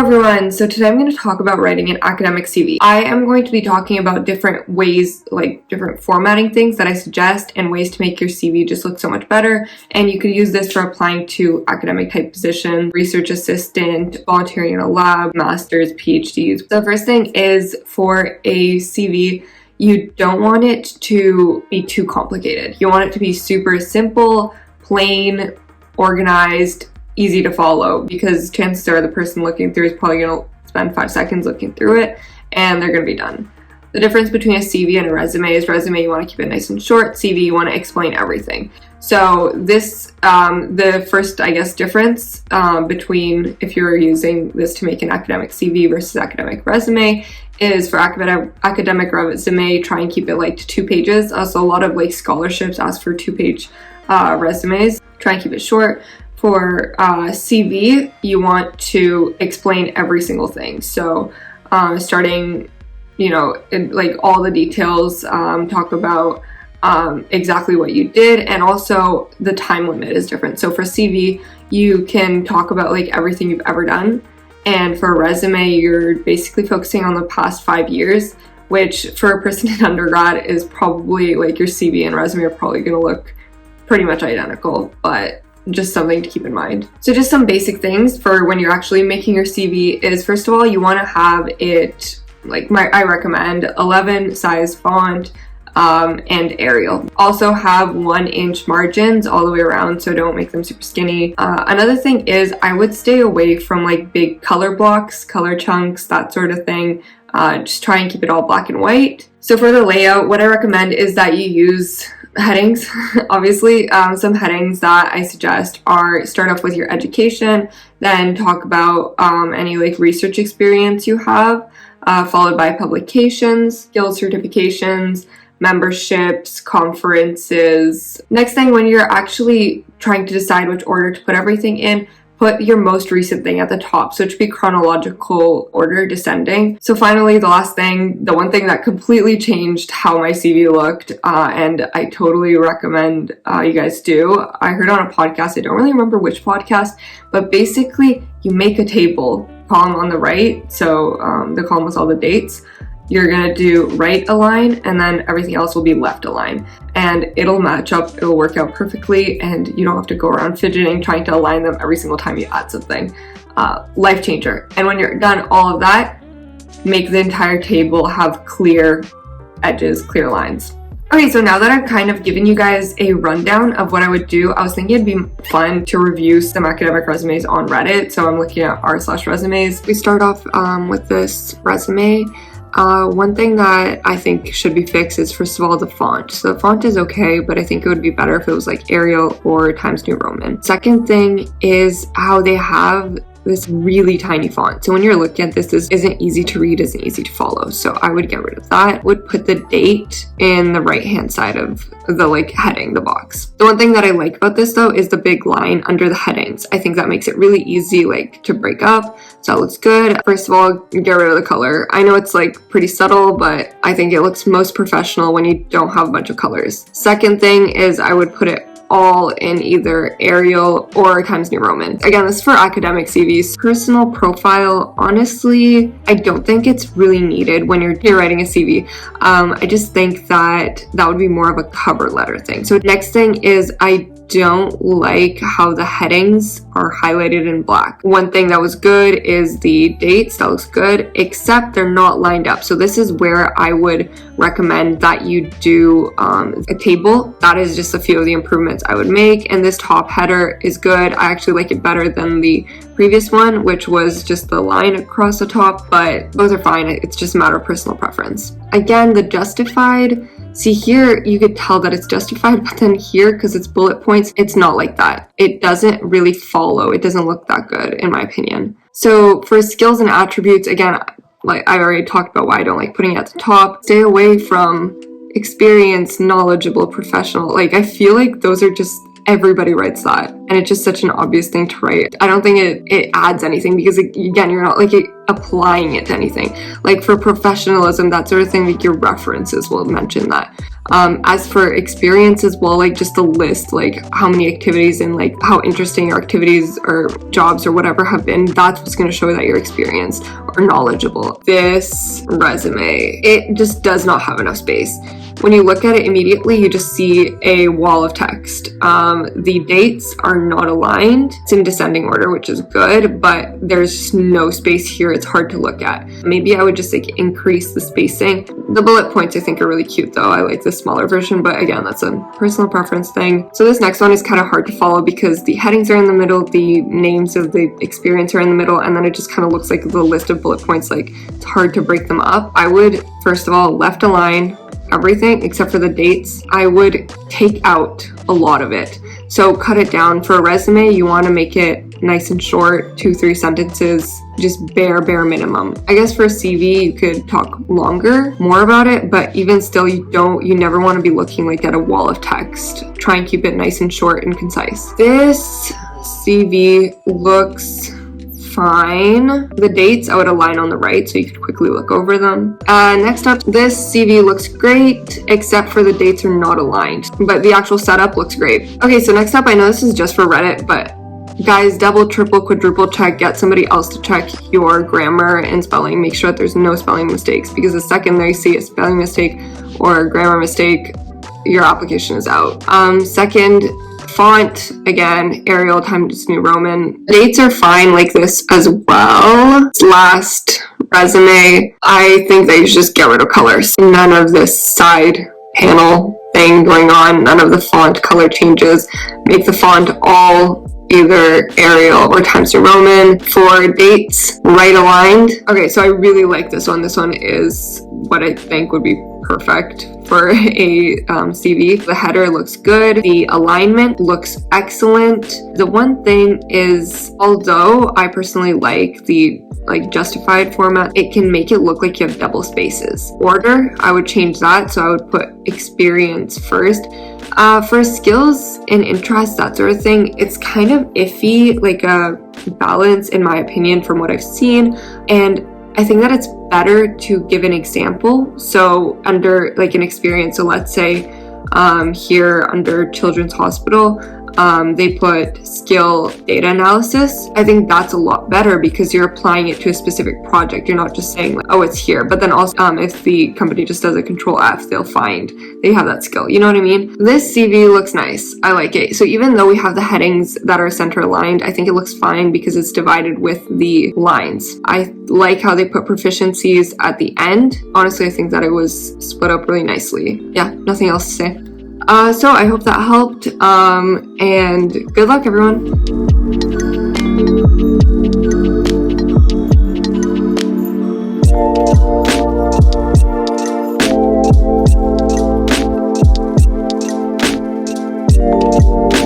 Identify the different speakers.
Speaker 1: everyone, so today I'm going to talk about writing an academic CV. I am going to be talking about different ways, like different formatting things that I suggest and ways to make your CV just look so much better. And you could use this for applying to academic type positions, research assistant, volunteering in a lab, masters, PhDs. The first thing is for a CV, you don't want it to be too complicated. You want it to be super simple, plain, organized, easy to follow, because chances are the person looking through is probably going to spend 5 seconds looking through it and they're going to be done. The difference between a CV and a resume is resume you want to keep it nice and short, CV you want to explain everything. So this, the first, difference between if you're using this to make an academic CV versus academic resume is for academic resume, try and keep it like to 2 pages. So a lot of like scholarships ask for 2-page resumes. Try and keep it short. For CV, you want to explain every single thing. So starting, like all the details, talk about exactly what you did, and also the time limit is different. So for CV, you can talk about like everything you've ever done. And for a resume, you're basically focusing on the past 5 years, which for a person in undergrad is probably like your CV and resume are probably going to look pretty much identical, but just something to keep in mind. So just some basic things for when you're actually making your CV is, first of all, you want to have it like I recommend 11 size font and Arial. Also have 1-inch margins all the way around, so don't make them super skinny. Another thing is I would stay away from like big color blocks, color chunks, that sort of thing. Just try and keep it all black and white. So for the layout, what I recommend is that you use headings. Obviously, some headings that I suggest are start off with your education, then talk about any like research experience you have, followed by publications, skills certifications, memberships, conferences. Next thing, when you're actually trying to decide which order to put everything in, put your most recent thing at the top. So it should be chronological order, descending. So finally, the last thing, the one thing that completely changed how my CV looked, and I totally recommend you guys do. I heard on a podcast, I don't really remember which podcast, but basically you make a table, column on the right, so the column with all the dates. You're gonna do right align, and then everything else will be left align, and it'll match up, it'll work out perfectly, and you don't have to go around fidgeting trying to align them every single time you add something. Life changer. And when you're done all of that, make the entire table have clear edges, clear lines. Okay, so now that I've kind of given you guys a rundown of what I would do, I was thinking it'd be fun to review some academic resumes on Reddit. So I'm looking at r/resumes. We start off with this resume. One thing that I think should be fixed is, first of all, the font. So the font is okay, but I think it would be better if it was like Arial or Times New Roman. Second thing is how they have this really tiny font. So when you're looking at this isn't easy to read, isn't easy to follow. So I would get rid of that. Would put the date in the right-hand side of the like heading, the box. The one thing that I like about this though is the big line under the headings. I think that makes it really easy like to break up. So that looks good. First of all, get rid of the color. I know it's like pretty subtle, but I think it looks most professional when you don't have a bunch of colors. Second thing is I would put it all in either Arial or Times New Roman. Again, this is for academic CVs. Personal profile, honestly, I don't think it's really needed when you're writing a CV. I just think that would be more of a cover letter thing. So next thing is I don't like how the headings are highlighted in black. One thing that was good is the dates. That looks good, except they're not lined up. So this is where I would recommend that you do a table. That is just a few of the improvements I would make. And this top header is good. I actually like it better than the previous one, which was just the line across the top, but both are fine. It's just a matter of personal preference. Again, the justified, see here, you could tell that it's justified, but then here, because it's bullet points, it's not like that. It doesn't really follow. It doesn't look that good, in my opinion. So for skills and attributes, again, like I already talked about why I don't like putting it at the top. Stay away from experienced, knowledgeable, professional. Like, I feel like those are just, everybody writes that, and it's just such an obvious thing to write. I don't think it adds anything, because again, you're not like applying it to anything. Like for professionalism, that sort of thing, like your references will mention that. As for experience as well, like just a list, like how many activities and like how interesting your activities or jobs or whatever have been, that's what's going to show that you're experienced or knowledgeable. This resume, it just does not have enough space. When you look at it immediately, you just see a wall of text. The dates are not aligned. It's in descending order, which is good, but there's no space here. It's hard to look at. Maybe I would just like increase the spacing. The bullet points I think are really cute though. I like the smaller version, but again, that's a personal preference thing. So this next one is kind of hard to follow because the headings are in the middle, the names of the experience are in the middle, and then it just kind of looks like the list of bullet points. Like it's hard to break them up. I would, first of all, left align everything except for the dates. I would take out a lot of it. So cut it down. For a resume, you want to make it nice and short, 2-3 sentences, just bare minimum. I guess for a CV, you could talk more about it, but even still, you never want to be looking like at a wall of text. Try and keep it nice and short and concise. This CV looks fine. The dates I would align on the right so you could quickly look over them. Next up, this CV looks great except for the dates are not aligned, but the actual setup looks great. Okay, so next up, I know this is just for Reddit, but guys, double, triple, quadruple check. Get somebody else to check your grammar and spelling. Make sure that there's no spelling mistakes, because the second they see a spelling mistake or a grammar mistake, your application is out. Second, font, again, Arial Times New Roman. Dates are fine like this as well. Last resume, I think they should just get rid of colors. None of this side panel thing going on, none of the font color changes. Make the font all either Arial or Times New Roman. For dates, right aligned. Okay, so I really like this one. This one is what I think would be perfect for a CV. The header looks good. The alignment looks excellent. The one thing is, although I personally like the justified format, it can make it look like you have double spaces. Order, I would change that. So I would put experience first. For skills and interests, that sort of thing, it's kind of iffy, like a balance in my opinion from what I've seen. And I think that it's better to give an example. So under like an experience, so let's say here under Children's Hospital, they put skill data analysis. I think that's a lot better because you're applying it to a specific project. You're not just saying like, oh, it's here. But then also if the company just does a Control F, they'll find they have that skill. You know what I mean? This CV looks nice. I like it. So even though we have the headings that are center aligned, I think it looks fine because it's divided with the lines. I like how they put proficiencies at the end. Honestly, I think that it was split up really nicely. Yeah, nothing else to say. So I hope that helped, and good luck, everyone.